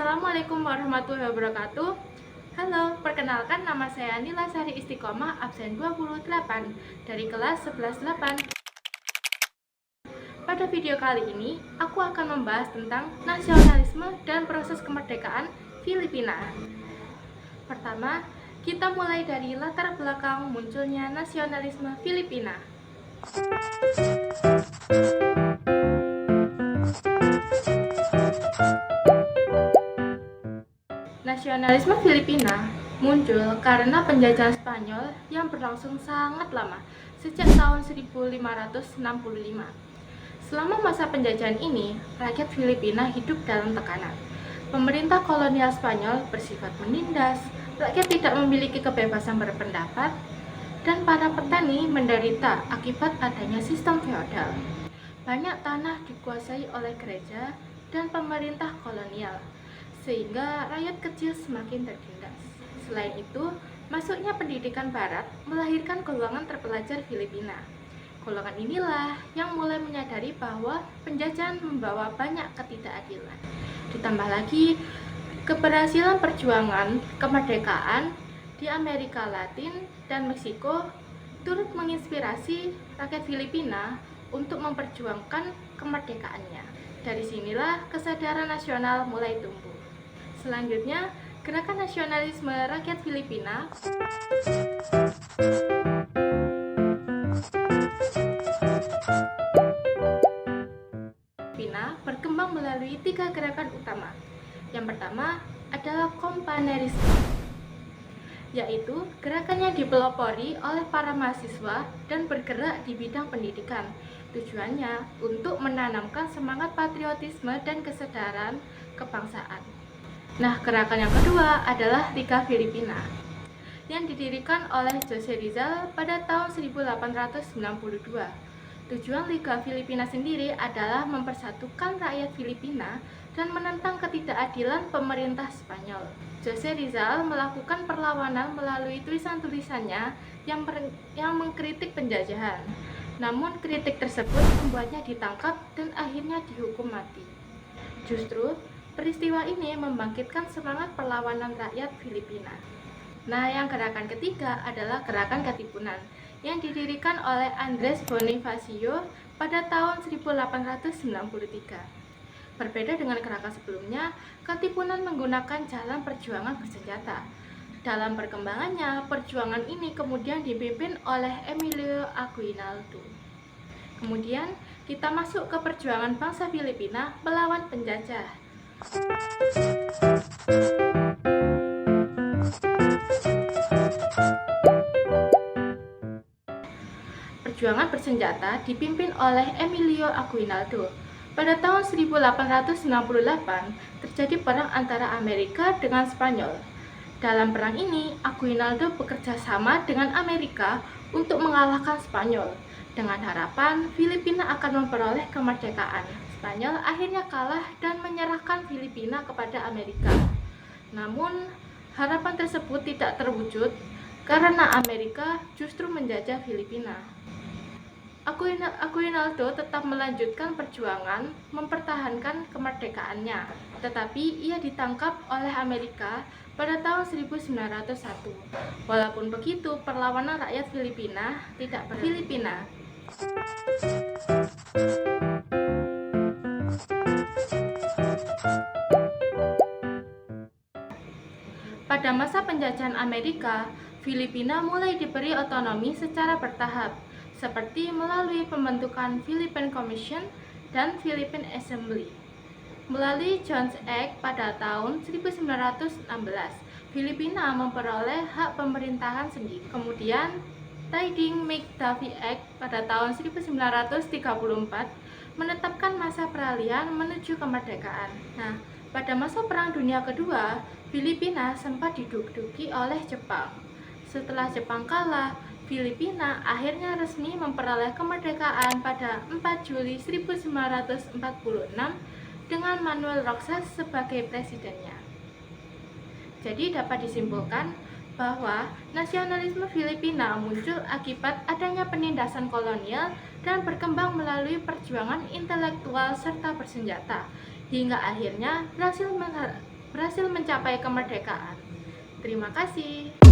Assalamualaikum warahmatullahi wabarakatuh. Halo, perkenalkan nama saya Nila Sari Istiqomah, absen 28 dari kelas 11-8. Pada video kali ini, aku akan membahas tentang nasionalisme dan proses kemerdekaan Filipina. Pertama, kita mulai dari latar belakang munculnya nasionalisme Filipina. Nasionalisme Filipina muncul karena penjajahan Spanyol yang berlangsung sangat lama, sejak tahun 1565. Selama masa penjajahan ini, rakyat Filipina hidup dalam tekanan. Pemerintah kolonial Spanyol bersifat menindas, rakyat tidak memiliki kebebasan berpendapat, dan para petani menderita akibat adanya sistem feodal. Banyak tanah dikuasai oleh gereja dan pemerintah kolonial, sehingga rakyat kecil semakin tertindas. Selain itu, masuknya pendidikan barat melahirkan golongan terpelajar Filipina. Golongan inilah yang mulai menyadari bahwa penjajahan membawa banyak ketidakadilan. Ditambah lagi, keberhasilan perjuangan kemerdekaan di Amerika Latin dan Meksiko turut menginspirasi rakyat Filipina untuk memperjuangkan kemerdekaannya. Dari sinilah kesadaran nasional mulai tumbuh. Selanjutnya, gerakan nasionalisme rakyat Filipina berkembang melalui 3 gerakan utama. Yang pertama adalah kompanerisme, yaitu gerakan yang dipelopori oleh para mahasiswa dan bergerak di bidang pendidikan. Tujuannya untuk menanamkan semangat patriotisme dan kesadaran kebangsaan. Nah, gerakan yang kedua adalah Liga Filipina, yang didirikan oleh Jose Rizal pada tahun 1892. Tujuan Liga Filipina sendiri adalah mempersatukan rakyat Filipina dan menentang ketidakadilan pemerintah Spanyol. Jose Rizal melakukan perlawanan melalui tulisan-tulisannya yang mengkritik penjajahan. Namun kritik tersebut membuatnya ditangkap dan akhirnya dihukum mati. Justru peristiwa ini membangkitkan semangat perlawanan rakyat Filipina. Nah, yang gerakan ketiga adalah gerakan Katipunan yang didirikan oleh Andres Bonifacio pada tahun 1893. Berbeda dengan gerakan sebelumnya, Katipunan menggunakan jalan perjuangan bersenjata. Dalam perkembangannya, perjuangan ini kemudian dipimpin oleh Emilio Aguinaldo. Kemudian, kita masuk ke perjuangan bangsa Filipina melawan penjajah. Perjuangan bersenjata dipimpin oleh Emilio Aguinaldo. Pada tahun 1898, terjadi perang antara Amerika dengan Spanyol. Dalam perang ini, Aguinaldo bekerja sama dengan Amerika untuk mengalahkan Spanyol, dengan harapan Filipina akan memperoleh kemerdekaan. Spanyol akhirnya kalah dan menyerahkan Filipina kepada Amerika. Namun, harapan tersebut tidak terwujud karena Amerika justru menjajah Filipina. Aguinaldo tetap melanjutkan perjuangan mempertahankan kemerdekaannya, tetapi ia ditangkap oleh Amerika pada tahun 1901. Walaupun begitu, perlawanan rakyat Filipina tidak berhenti. Pada masa penjajahan Amerika, Filipina mulai diberi otonomi secara bertahap, seperti melalui pembentukan Philippine Commission dan Philippine Assembly. Melalui Jones Act pada tahun 1916, Filipina memperoleh hak pemerintahan sendiri. Kemudian, Tynding-McDuffie Act pada tahun 1934 menetapkan masa peralihan menuju kemerdekaan. Nah, pada masa Perang Dunia Kedua, Filipina sempat diduduki oleh Jepang. Setelah Jepang kalah, Filipina akhirnya resmi memperoleh kemerdekaan pada 4 Juli 1946 dengan Manuel Roxas sebagai presidennya. Jadi dapat disimpulkan bahwa nasionalisme Filipina muncul akibat adanya penindasan kolonial dan berkembang melalui perjuangan intelektual serta bersenjata, hingga akhirnya berhasil berhasil mencapai kemerdekaan. Terima kasih.